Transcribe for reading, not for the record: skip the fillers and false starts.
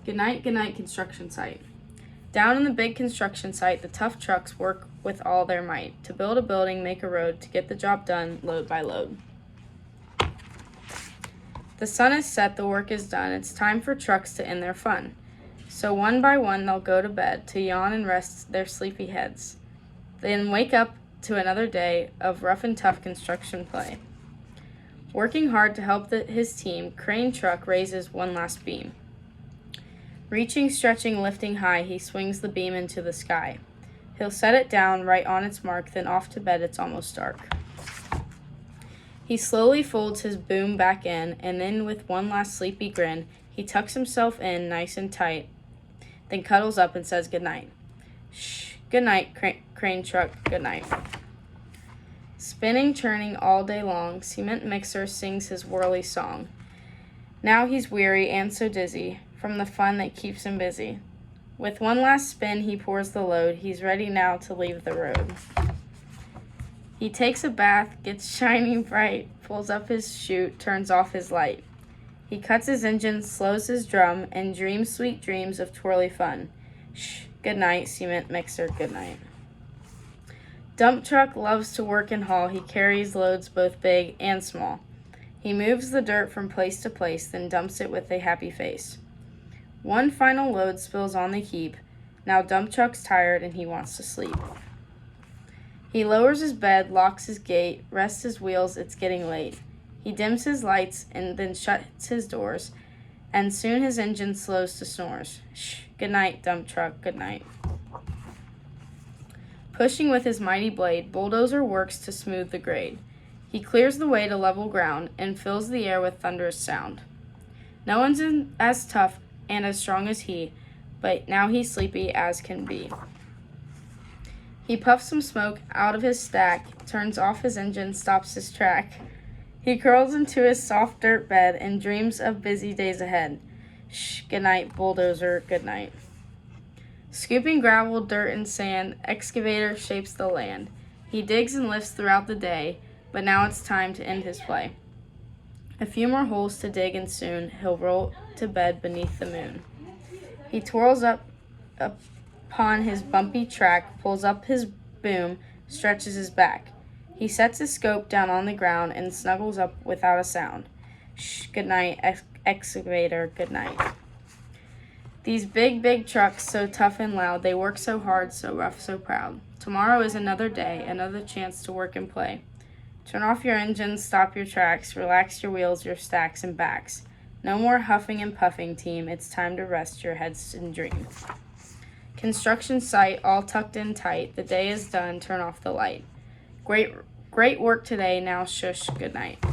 Goodnight construction site. Down in the big construction site, the tough trucks work with all their might to build a building, make a road, to get the job done load by load. The sun is set, the work is done, it's time for trucks to end their fun. So one by one they'll go to bed to yawn and rest their sleepy heads, then wake up to another day of rough and tough construction play. Working hard to help his team, Crane Truck raises one last beam. Reaching, stretching, lifting high, he swings the beam into the sky. He'll set it down right on its mark, then off to bed, it's almost dark. He slowly folds his boom back in, and then with one last sleepy grin, he tucks himself in nice and tight, then cuddles up and says goodnight. Shh, goodnight, Crane Truck, goodnight. Spinning, churning all day long, cement mixer sings his whirly song. Now he's weary and so dizzy from the fun that keeps him busy. With one last spin, he pours the load. He's ready now to leave the road. He takes a bath, gets shining bright, pulls up his chute, turns off his light. He cuts his engine, slows his drum, and dreams sweet dreams of twirly fun. Shh, good night, cement mixer, good night. Dump truck loves to work and haul. He carries loads both big and small. He moves the dirt from place to place, then dumps it with a happy face. One final load spills on the heap. Now dump truck's tired and he wants to sleep. He lowers his bed, locks his gate, rests his wheels, it's getting late. He dims his lights and then shuts his doors, and soon his engine slows to snores. Shh, good night, dump truck, good night. Pushing with his mighty blade, bulldozer works to smooth the grade. He clears the way to level ground and fills the air with thunderous sound. No one's as tough and as strong as he, but now he's sleepy as can be. He puffs some smoke out of his stack, turns off his engine, stops his track. He curls into his soft dirt bed and dreams of busy days ahead. Shh, good night, bulldozer, good night. Scooping gravel, dirt, and sand, excavator shapes the land. He digs and lifts throughout the day, but now it's time to end his play. A few more holes to dig and soon he'll roll to bed beneath the moon. He twirls up upon his bumpy track, pulls up his boom, stretches his back. He sets his scope down on the ground and snuggles up without a sound. Shh, good night, excavator, good night. These big trucks, so tough and loud, they work so hard, so rough, so proud. Tomorrow is another day, another chance to work and play. Turn off your engines, stop your tracks, relax your wheels, your stacks and backs. No more huffing and puffing, team. It's time to rest your heads and dream. Construction site, all tucked in tight. The day is done. Turn off the light. Great work today. Now shush. Good night.